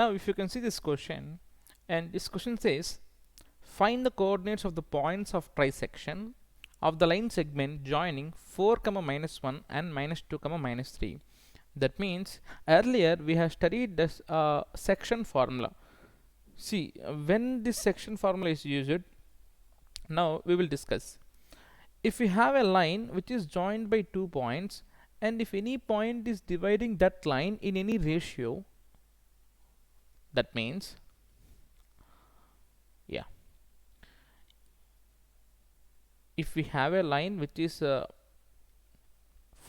Now if you can see this question, and this question says find the coordinates of the points of trisection of the line segment joining 4 comma minus 1 and minus 2 comma minus 3. That means earlier we have studied this section formula. See, when this section formula is used, now we will discuss. If we have a line which is joined by 2 points, and if any point is dividing that line in any ratio, that means, yeah, if we have a line which is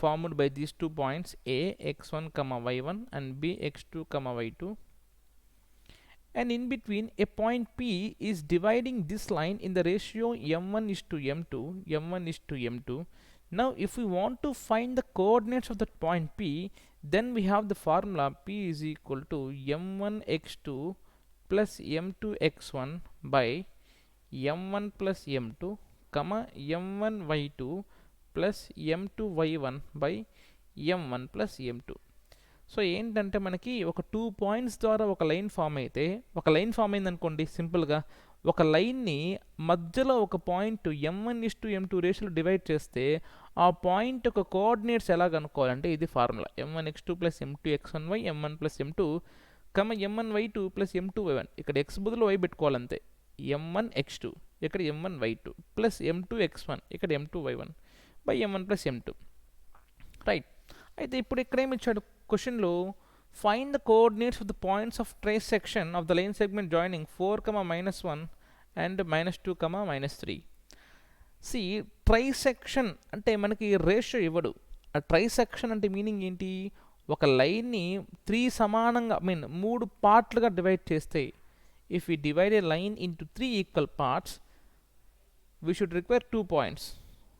formed by these 2 points a x1 comma y1 and b x2 comma y2, and in between a point P is dividing this line in the ratio m1 is to m2, m1 is to m2. Now if we want to find the coordinates of that point P, then we have the formula P is equal to m1 x2 plus m2 x1 by m1 plus m2 comma m1 y2 plus m2 y1 by m1 plus m2. So ఏంటంటే మనకి ఒక 2 points ద్వారా ఒక line form అయితే, ఒక line form అయిందనుకోండి, సింపుల్గా ఒక లైన్ని మధ్యలో ఒక పాయింట్ m1:m2 రేషియోలో డివైడ్ చేస్తే ఆ పాయింట్ యొక్క కోఆర్డినేట్స్ ఎలా కనుక్కోవాలంటే ఇది formula m1x2 plus m2x1y m1 plus m2 comma m1y2 plus m2y1. ఇక్కడ x బదులు y పెట్టుకోవాలంతే. m1x2 ఇక్కడ m1y2 ప్లస్ m2x1 ఇక్కడ m2y1 by m1 plus m2. Right. అయితే ఇప్పుడు ఇక్కడ ఏమి ఇచ్చాడు క్వశ్చన్లో, find the coordinates of the points of trisection of the line segment joining 4 comma minus 1 and minus 2 comma minus 3. See trisection అంటే మనకి ratio ఇవ్వడు. ఆ ట్రైసెక్షన్ అంటే మీనింగ్ ఏంటి, ఒక లైన్ని 3 సమానంగా మూడు పార్ట్లుగా డివైడ్ చేస్తే, if you divide A line into 3 equal parts we should require 2 points,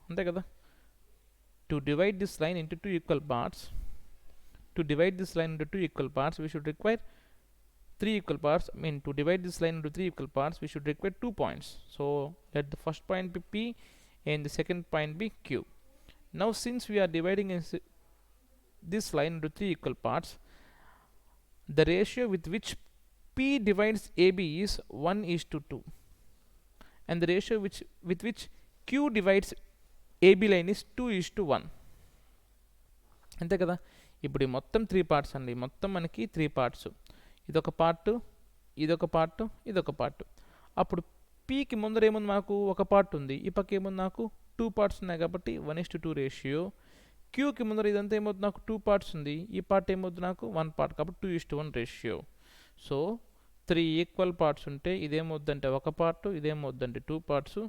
అంతే కదా. To divide this line into 2 equal parts, we should require 3 equal parts. To divide this line into 3 equal parts, we should require 2 points. So let the first point be P and the second point be Q. Now since we are dividing this line into 3 equal parts, the ratio with which P divides AB is 1:2, and the ratio with which Q divides AB line is 2:1, అంతే కదా. ఇప్పుడు ఈ మొత్తం 3 parts అండి, మొత్తం మనకి 3 parts, ఇదొక part, ఇదొక పార్ట్, ఇదొక పార్ట్. అప్పుడు పీకి ముందర ఏముంది, మాకు ఒక పార్ట్ ఉంది, ఈ పక్క ఏముంది, నాకు 2 పార్ట్స్ ఉన్నాయి కాబట్టి 1:2 రేషియో. క్యూకి ముందర ఇదంతా ఏమవుతుంది, నాకు 2 పార్ట్స్ ఉంది, ఈ పార్ట్ ఏమవుతుంది, నాకు 1 పార్ట్ కాబట్టి 2:1 రేషియో. సో 3 ఈక్వల్ పార్ట్స్ ఉంటే ఇదేమవుద్దంటే ఒక పార్ట్, ఇదేమవుద్దంటే 2 పార్ట్స్.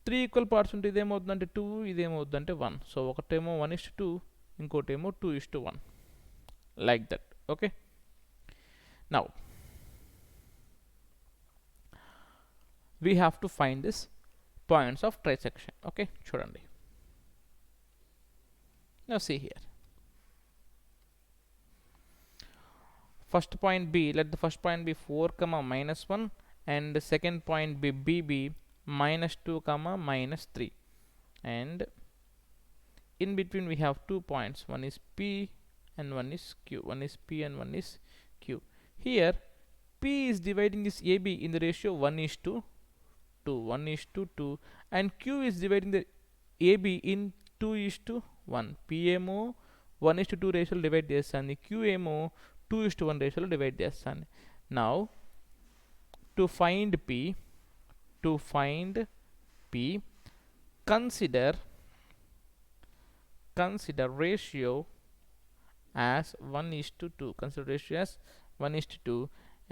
3 ఈక్వల్ పార్ట్స్ ఉంటే ఇదేమవుతుందంటే 2, ఇదేమవుతుందంటే 1. సో ఒకటేమో 1:2, ఇంకోటేమో 2:1, like that. Okay. Now we have to find this points of trisection. Okay, చూడండి. Now see here. First point B, let the first point be 4 comma minus 1 and the second point be BB minus 2 comma minus 3, and in between we have 2 points, one is P and one is Q, one is P and one is Q. Here P is dividing this AB in the ratio 1:2, and Q is dividing the AB in 2:1. P ఏమో 1:2 రేషియోలో divide చేస్తాను, Q ఏమో 2:1 రేషియోలో divide చేస్తాను. Now to find P, consider ratio as 1:2. Consider ratio as 1:2,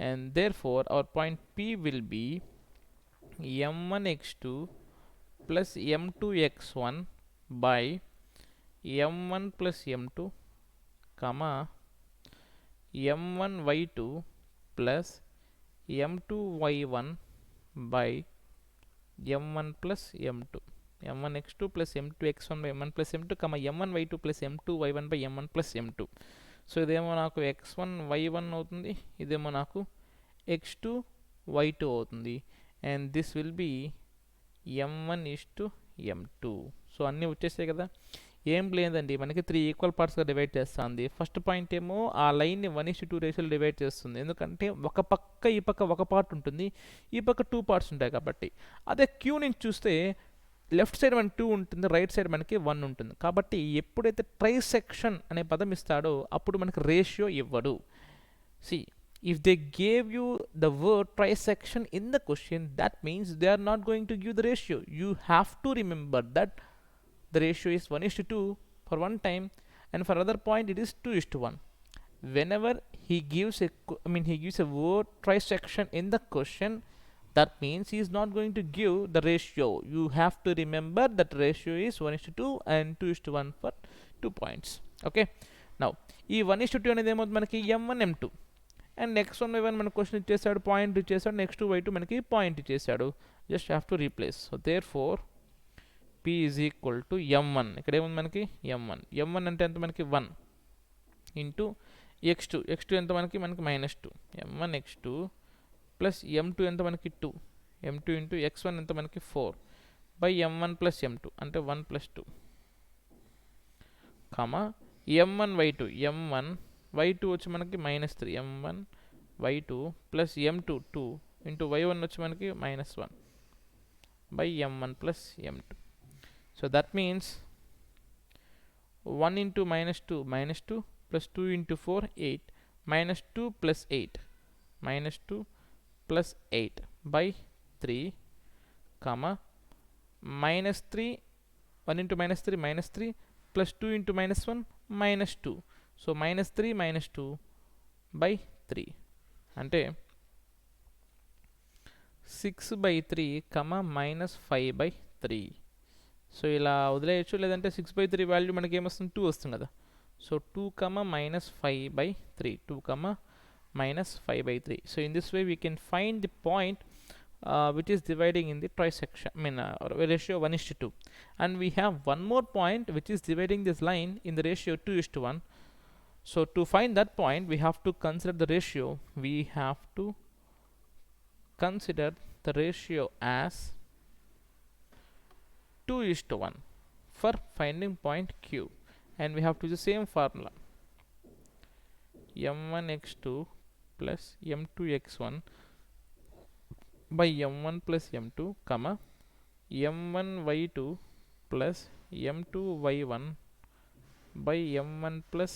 and therefore our point P will be m1x2 plus m2x1 by m1 plus m2 comma m1y2 plus m2y1 by m1 plus m2, m1x2 plus m2x1 by m1 plus m2 comma m1y2 plus m2y1 by m1 plus m2. So ఇదేమో నాకు x1 y1 అవుతుంది, ఇదేమో నాకు x2 y2 అవుతుంది, and this will be m1:m2. So అన్నీ వచ్చేసాయి కదా. ఏం లేదండి, మనకి 3 ఈక్వల్ పార్ట్స్గా డివైడ్ చేస్తుంది. ఫస్ట్ పాయింట్ ఏమో ఆ లైన్ని 1:2 రేషియోలో డివైడ్ చేస్తుంది, ఎందుకంటే ఒక పక్క ఈ పక్క ఒక పార్ట్ ఉంటుంది, ఈ పక్క 2 పార్ట్స్ ఉంటాయి కాబట్టి. అదే క్యూ నుంచి చూస్తే లెఫ్ట్ సైడ్ మనకి 2 ఉంటుంది, రైట్ సైడ్ మనకి 1 ఉంటుంది. కాబట్టి ఎప్పుడైతే ట్రైసెక్షన్ అనే పదం ఇస్తాడో అప్పుడు మనకి రేషియో ఇవ్వడు. See, if they gave you the word trisection in the question, that means they are not going to give the ratio. You have to remember that the ratio is 1:2 for one time, and for other point it is 2:1. Whenever he gives he gives a word trisection in the question, that means he is not going to give the ratio. You have to remember that ratio is 1:2 and 2:1 for 2 points. Okay, now ఈ 1:2 అనేది ఏమవుతుంది మనకి m1 m2 and x1 y1 మన question ఇచ్చేసాడు, point ఇచ్చేసాడు, next y2 మనకి point ఇచ్చేసాడు, just have to replace. So therefore p is equal to m1, ఇక్కడ ఏముంది మనకి m1 అంటే ఎంత మనకి 1 ఇంటూ x2 ఎంత మనకి -2, m1 x2 ప్లస్ m2 ఎంత మనకి 2, m2 ఇంటూ x1 ఎంత మనకి 4 బై m1 ప్లస్ m2 అంటే 1 ప్లస్ 2 కామా m1 y2 వచ్చి మనకి -3, m1 y2 plus m2 2 into y1 వచ్చి మనకి -1 by m1 plus m2. So that means 1 into -2 plus 2 into 4 8 -2 plus 8 by 3 comma -3 1 into -3 plus 2 into -1 -2. So -3 -2 by 3 అంటే 6/3 -5/3. So ఇలా వదిలేయచ్చు, లేదంటే 6/3 value మనకి ఏమొస్తుంది 2 వస్తుంది కదా. So 2 -5/3 2 -5/3. So in this way we can find the point which is dividing in the trisection, ratio 1:2, and we have one more point which is dividing this line in the ratio 2:1. So to find that point we have to consider the ratio. We have to consider the ratio as 2:1 for finding point Q, and we have to use the same formula, m1 x2 plus m2 x1 by m1 plus m2 comma m1 y2 plus m2 y1 by m1 plus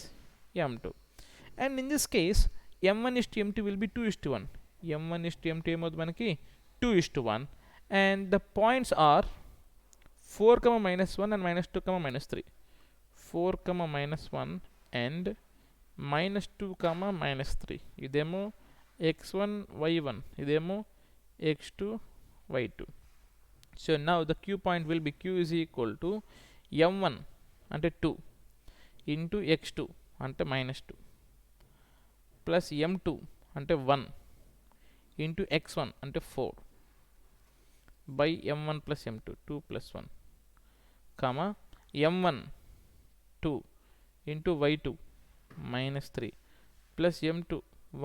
m2. And in this case m1 is to m2 will be 2:1, m1 is to m2 ఏమవుతుంది మనకి 2:1, and the points are 4, -1 and -2, -3, 4, -1 and -2, -3. ఇదేమో x1 y1, ఇదేమో x2 y2. So now the Q point will be Q is equal to m1 అంటే 2 into x2 అంటే -2 plus m2 అంటే 1 into x1 అంటే 4 by m1 plus m2 2 plus 1 comma m1 2 into y2 -3 plus m2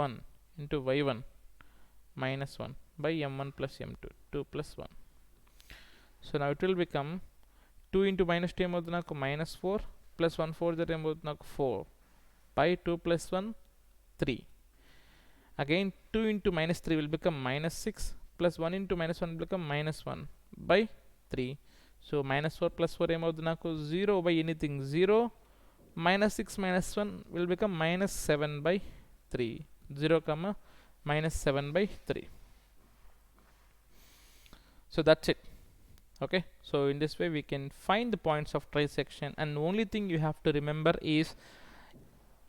1 into y1 -1 by m1 plus m2 2 plus 1. So now it will become 2 into -2 ఏమవుతుంది నాకు -4 plus 1 4 that ఏమవుతుంది నాకు 4 by 2 plus 1 3. Again 2 into -3 will become -6 plus 1 into -1 will become -1 by 3. So -4 plus 4 ఏమవుతుంది నాకు 0 by anything 0, -6 -1 will become -7 by 3, 0, -7 by 3. So that's it. Okay, so in this way we can find the points of trisection, and the only thing you have to remember is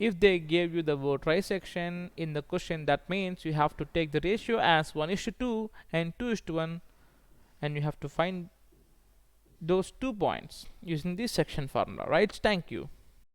if they gave you the word trisection in the question, that means you have to take the ratio as 1:2 and 2:1, and you have to find those 2 points using this section formula, right? Thank you.